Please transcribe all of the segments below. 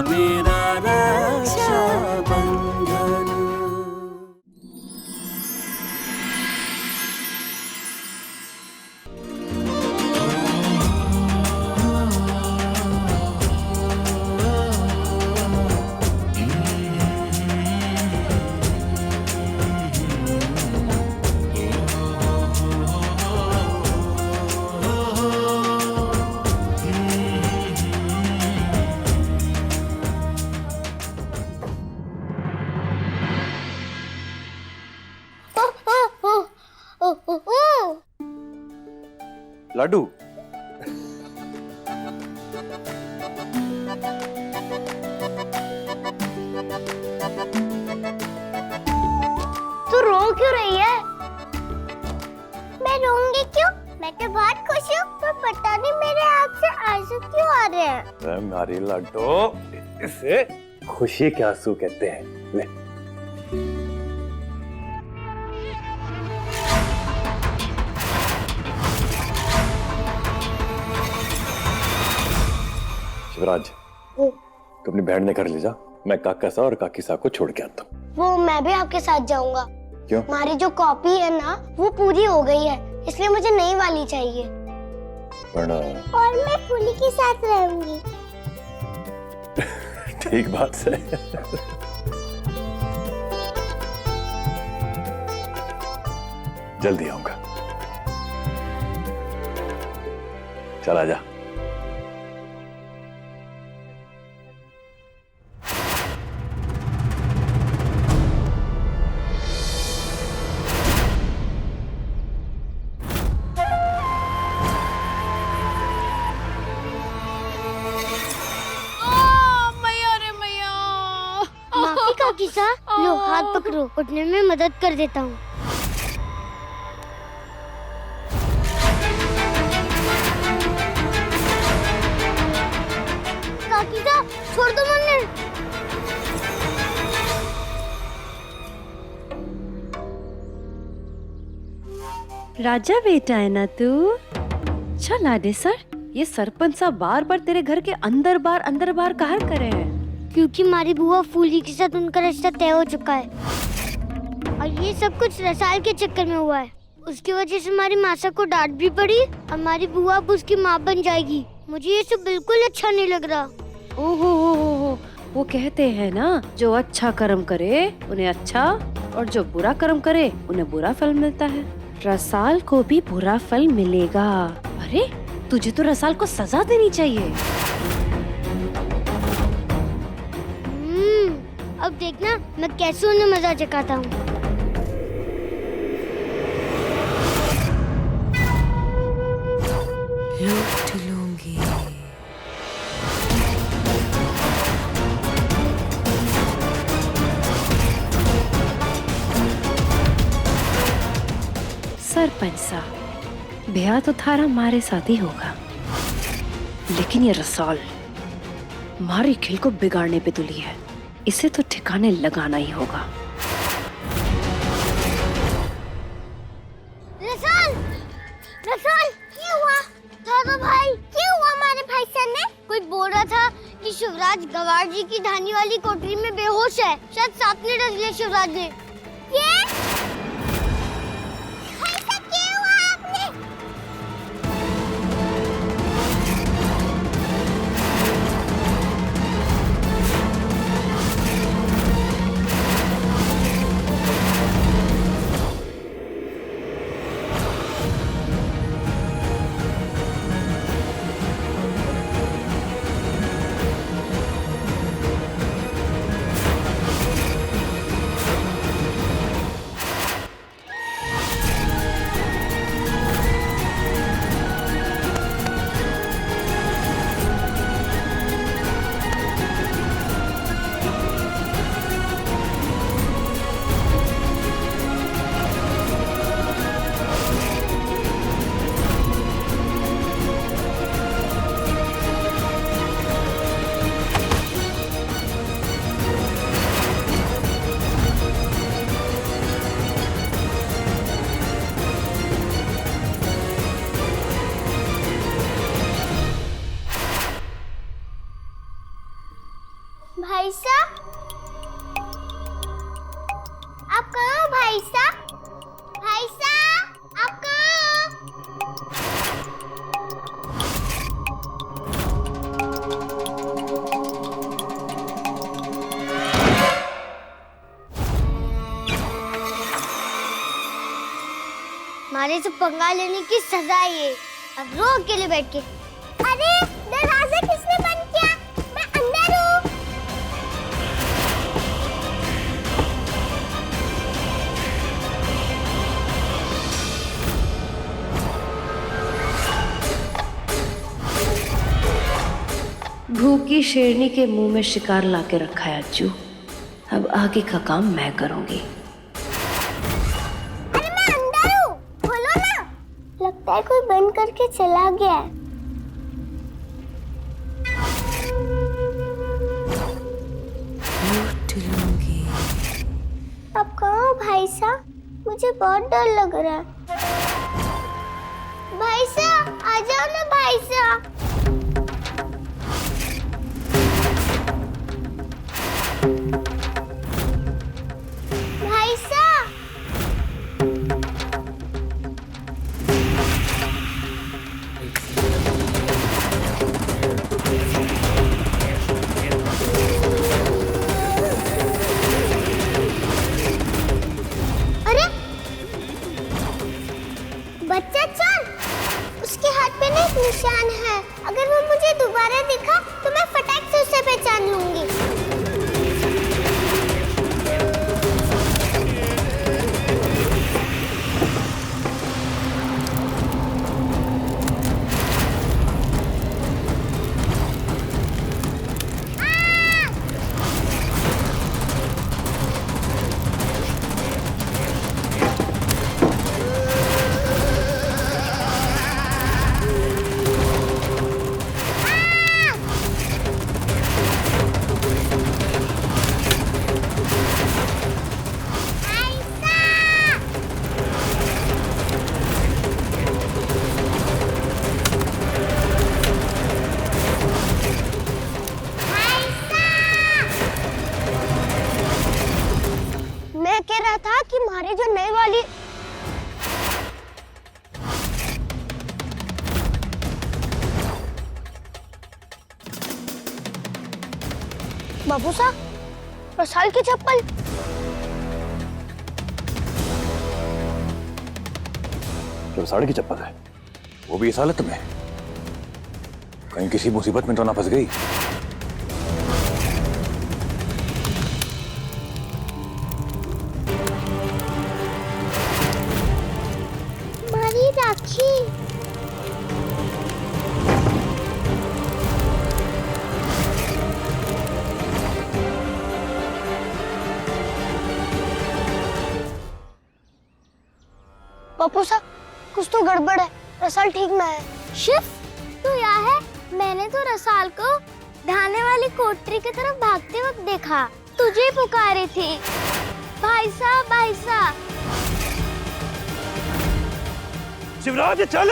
मेरा रक्षाबंधन। लाडू, तू रो क्यों रही है? मैं रोऊंगी क्यों? मैं तो बहुत खुश हूँ, पर पता नहीं मेरे आँख से आंसू क्यों आ रहे हैं। हमारी लाडो, इसे खुशी के आंसू कहते हैं। ले। शिवराज, तू अपनी बहन ने घर ले जा, मैं काका सा और काकी सा को छोड़ के आता हूँ। वो मैं भी आपके साथ जाऊंगा। क्यों? हमारी जो कॉपी है ना, वो पूरी हो गई है, इसलिए मुझे नई वाली चाहिए। पर और मैं फूली के साथ रहूंगी। ठीक बात है। जल्दी आऊंगा। चला जा। माफी काकी सा, लो हाथ पकड़ो, उठने में मदद कर देता हूँ। काकी सा, छोड़ दो मुन्ने। राजा बेटा है ना तू? चल आदे सर, ये सरपंच साहब बार बार तेरे घर के अंदर बार कहाँ करे हैं? क्योंकि हमारी बुआ फूली के साथ उनका रिश्ता तय हो चुका है और ये सब कुछ रसाल के चक्कर में हुआ है। उसकी वजह से हमारी मासा को डांट भी पड़ी। हमारी बुआ अब उसकी माँ बन जाएगी। मुझे ये सब बिल्कुल अच्छा नहीं लग रहा। ओहो, वो कहते हैं ना, जो अच्छा कर्म करे उन्हें अच्छा और जो बुरा कर्म करे उन्हें बुरा फल मिलता है। रसाल को भी बुरा फल मिलेगा। अरे तुझे तो रसाल को सजा देनी चाहिए। अब देखना मैं कैसे उन्हें मजा चखाता हूँ। लूट लूंगी। सरपंच साहब, ब्याह तो थारा हमारे साथ ही होगा, लेकिन ये रसाल हमारी खेल को बिगाड़ने पे तुली है। इसे तो ठिकाने लगाना ही होगा। रसाल, रसाल, क्या हुआ? थारा भाई, क्या हुआ हमारे भाई सर ने? कोई बोल रहा था कि शिवराज गवार जी की धानी वाली कोठरी में बेहोश है। शायद सांप ने डस लिया शिवराज ने। ये? ऐसा क्या हुआ आपने? भाई साहब, आप कहाँ हो भाई साहब? भाई साहब, आप कहाँ हो? हमारे से पंगा लेने की सजा है ये। अब रो अकेले बैठ के। अरे दरवाजा किसने बंद किया? मैं अंदर हूँ। भूखी शेरनी के मुंह में शिकार लाके रखा है अज्जू। अब आगे का काम मैं करूंगी। अरे मैं अंदर हूँ, खोलो ना। लगता है कोई बंद करके चला गया है। अब कहाँ हो भाई साहब? मुझे बहुत डर लग रहा है। भाई साहब, आ जाओ ना भाई साहब। भाई साहब, अरे बच्चा चोर, उसके हाथ पे ना एक निशान है। अगर वो मुझे दोबारा दिखा तो मैं फटाक से उसे पहचान लूंगी। मैं कह रहा था कि हमारे जो नए वाली बाबू साहब, रसाल की चप्पल। जो साड़ी की चप्पल है वो भी इस हालत में? कहीं किसी मुसीबत में तो ना फंस गई? हमारी राखी। बापू साहब, कुछ तो गड़बड़ है। रसाल ठीक ना है। शिफ, तू यहाँ है? मैंने तो रसाल को ढाने वाली कोठरी की तरफ भागते वक्त देखा। तुझे ही पुकारे थे। भाई साहब, भाई साहब। शिवराज चल।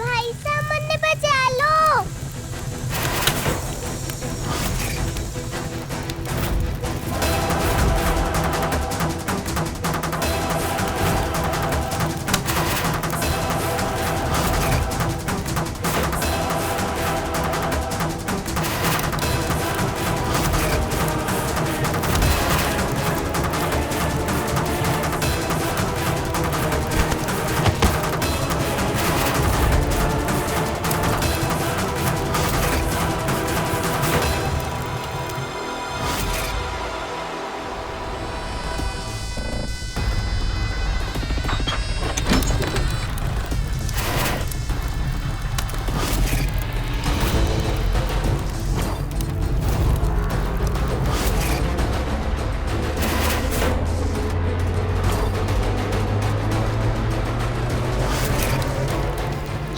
भाई साहब, मुझे बचा लो।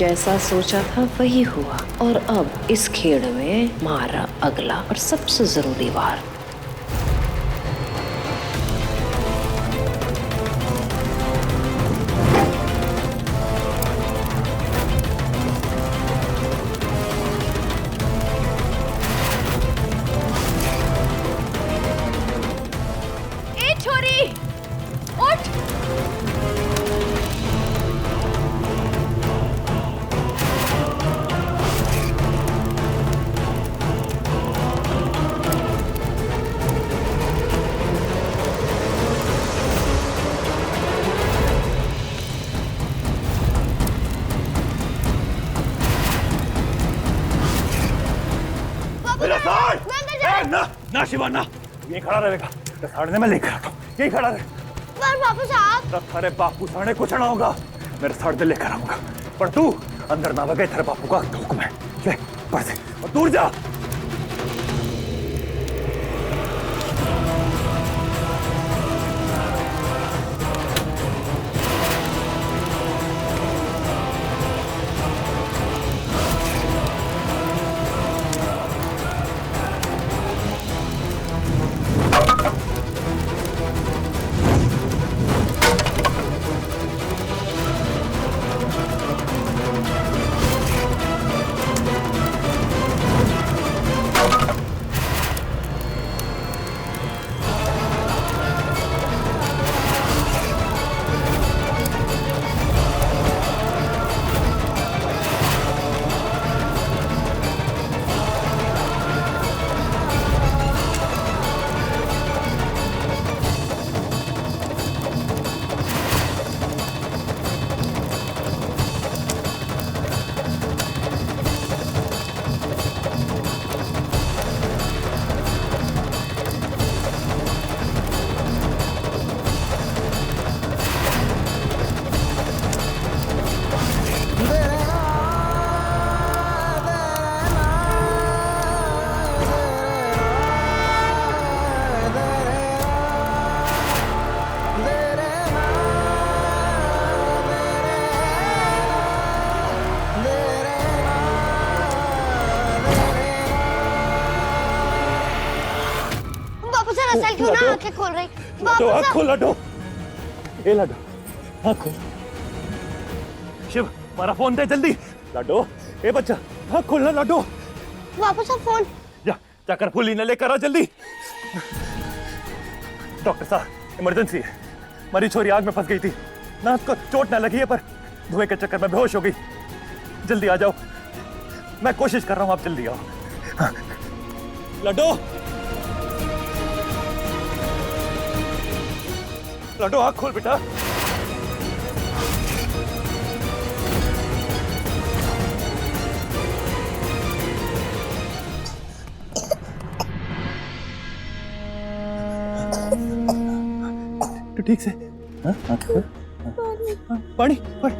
जैसा सोचा था वही हुआ और अब इस खेल में मारा अगला और सबसे जरूरी वार। ए छोरी उठ। ना ना शिवा ना, ये खड़ा रहेगा। रसाड़ने में लेकर आता हूँ, यही खड़ा रहे। पर बापू साहब। अरे बापू साढ़े कुछ ना होगा, मेरे साढ़े लेकर आऊंगा। पर तू अंदर ना लगे, तेरे बापू का हुक्म है। ले बढ़ से और दूर जा। रसाल क्यों ना आंखें खोल रही? तो आँख खोल लाडो, ए लाडो आँख खोल। शिव हमारा फोन दे जल्दी। लाडो ए बच्चा आँख खोल ना लाडो। वापस आप फोन। जा जाकर फूली ने लेकर आ जल्दी। डॉक्टर साहब इमरजेंसी है, हमारी छोरी आग में फंस गई थी ना, उसको चोट ना लगी है पर धुएं के चक्कर में बेहोश हो गई। जल्दी आ जाओ, मैं कोशिश कर रहा हूँ, आप जल्दी आओ। हाँ। लाडो लाडो आँख खोल बेटा। तो ठीक से हाँ आँख खोल। पानी पानी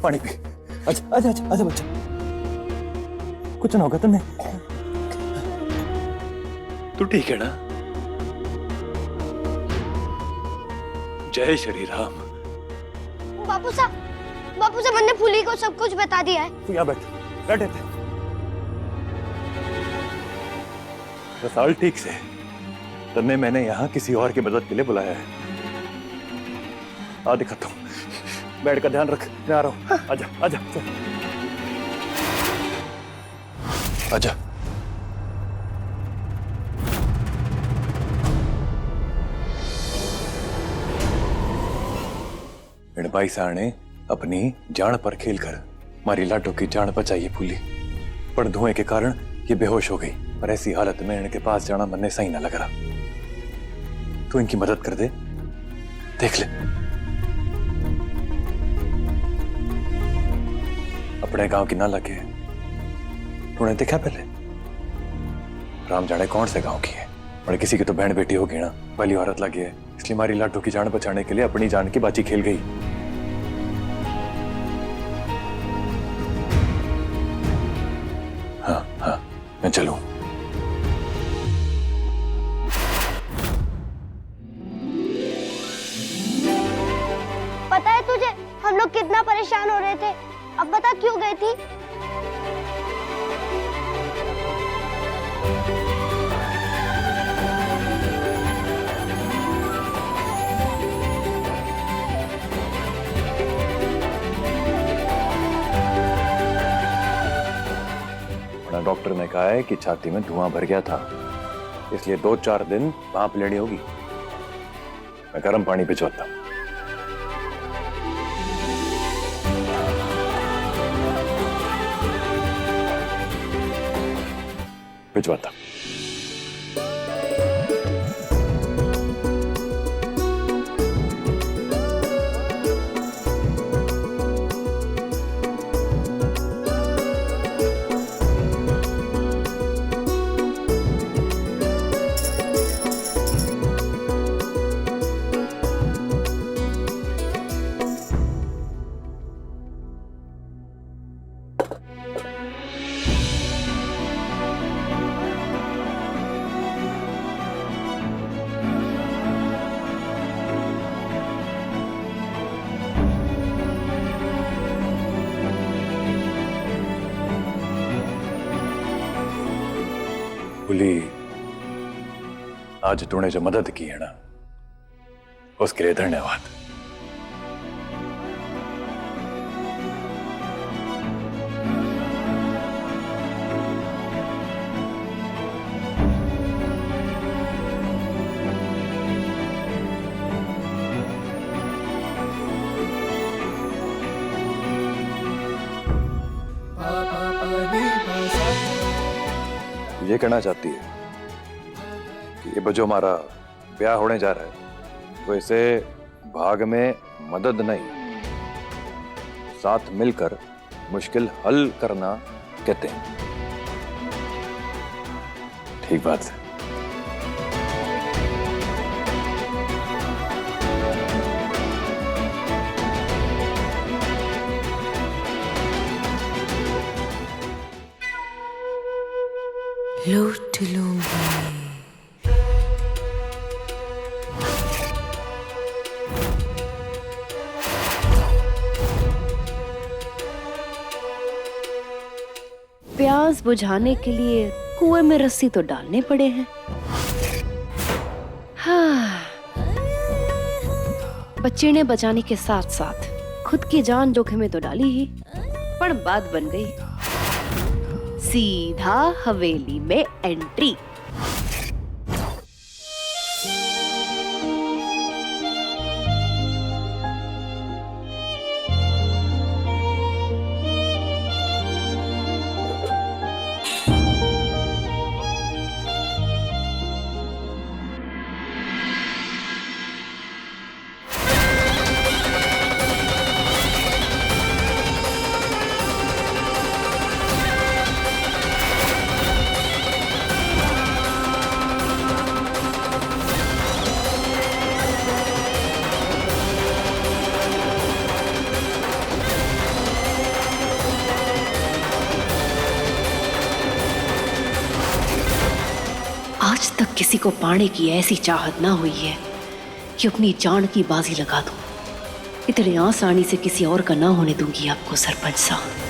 पानी पी। अच्छा अच्छा अच्छा अच्छा बच्चा, कुछ ना होगा तुम्हें, तू ठीक है ना? जय श्री राम। बापू साहब मैंने फूली को सब कुछ बता दिया है। तू यहाँ बैठ, बैठे थे। रसाल ठीक से, तन्ने मैंने यहाँ किसी और की मदद के लिए बुलाया है। आ दिखाता हूँ, बैठ का ध्यान रख, मैं आ रहा हूँ। आजा आजा चल। आजा। इन भाई साहब ने अपनी जान पर खेलकर मारी लाडो की जान बचाई फूली, पर धुएं के कारण ये बेहोश हो गई। पर ऐसी हालत में इनके पास जाना मन्ने सही ना लग रहा। तू इनकी मदद कर दे, देख ले। अपने गांव की ना लगे, तूने देखा पहले? राम जाने कौन से गांव की है, और किसी की तो बहन बेटी होगी ना, भली औरत लगी है, इसलिए हमारी लाडो की जान बचाने के लिए अपनी जान की बाजी खेल गई। हाँ हाँ मैं चलूं। कितना परेशान हो रहे थे। अब बता क्यों गई थी? डॉक्टर ने कहा है कि छाती में धुआं भर गया था, इसलिए 2-4 दिन भाप लेनी होगी। मैं गर्म पानी भिजवाता हूं। भिजवाता हूं। फूली, आज तूने जो मदद की है ना, उसके लिए धन्यवाद। ये कहना चाहती है कि ये जो हमारा ब्याह होने जा रहा है, वो इसे भाग में मदद नहीं, साथ मिलकर मुश्किल हल करना कहते हैं। ठीक बात है। लूट लूंगी। प्यास बुझाने के लिए कुएं में रस्सी तो डालने पड़े हैं। हाँ, बच्चे ने बचाने के साथ साथ खुद की जान जोखिम में तो डाली ही, पर बात बन गई, सीधा हवेली में एंट्री। आज तक किसी को पाने की ऐसी चाहत ना हुई है कि अपनी जान की बाजी लगा दूं। इतने आसानी से किसी और का ना होने दूंगी आपको, सरपंच साहब।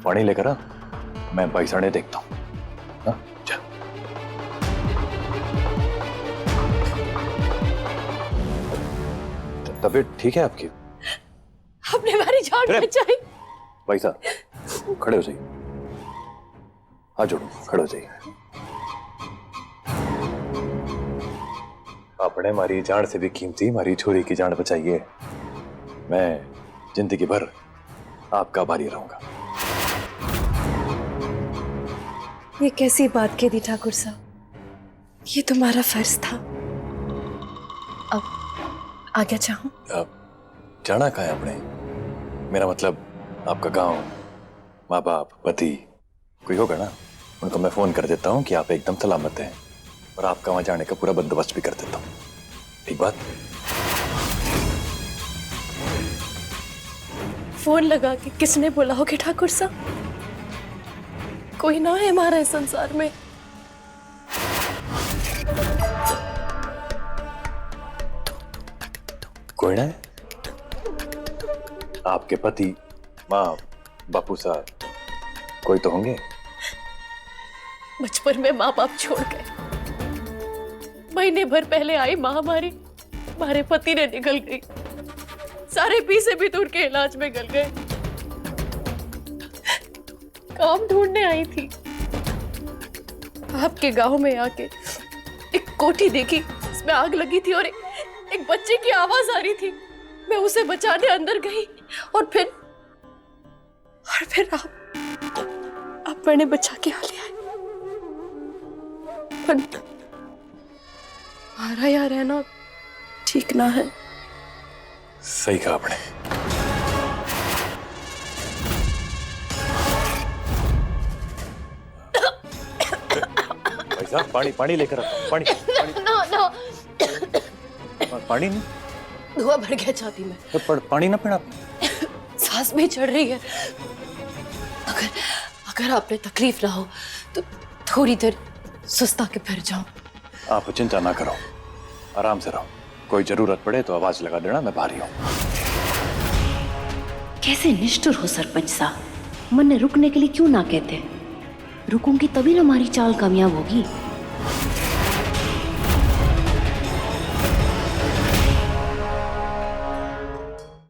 पानी लेकर आ, मैं पैसाने देखता हूँ। जा। तबीयत ठीक है आपकी? आपने हमारी जान बचाई। पैसा खड़े हो जाइए, हाथ जोड़ो, खड़े हो जाइए। आपने हमारी जान से भी कीमती हमारी छोरी की जान बचाई है। मैं जिंदगी भर आपका आभारी रहूंगा। ये कैसी बात कह दी ठाकुर साहब, ये तुम्हारा फर्ज था। अब आगे चाहूं? अब जाना कहाँ है आपने? मेरा मतलब आपका गांव, माँ बाप, पति, कोई होगा ना, उनको मैं फोन कर देता हूँ कि आप एकदम सलामत हैं और आपका वहां जाने का पूरा बंदोबस्त भी कर देता हूँ। ठीक बात? फोन लगा के किसने बुलाओगे ठाकुर साहब? कोई ना है हमारे संसार में। कोई ना है? आपके पति, माँ, बापू साहब, कोई तो होंगे। बचपन में माँ बाप छोड़ गए, महीने भर पहले आई महामारी, हमारे पति ने निकल गई, सारे पैसे भी तो उनके इलाज में गल गए। काम ढूंढने आई थी, आपके गांव में आके एक कोठी देखी, इसमें आग लगी थी और एक बच्चे की आवाज आ रही थी। मैं उसे बचाने अंदर गई और फिर आप मैंने बचा के आ लिया। पर हमारा यहाँ रहना ठीक ना है। सही कहा आपने। भाई साहब, पानी पानी लेकर आओ। पानी नो पानी नहीं, धुआं भर गया छाती में। तो पानी ना पीना। सांस भी चढ़ रही है। अगर आपने तकलीफ ना हो तो थोड़ी देर सुस्ता के फिर जाओ। आप चिंता ना करो, आराम से रहो। कोई जरूरत पड़े तो आवाज लगा देना, मैं बाहर ही हूँ। कैसे निष्ठुर हो सरपंच साहब, मन ने रुकने के लिए क्यों ना कहते? रुकूंगी तभी ना हमारी चाल कामयाब होगी।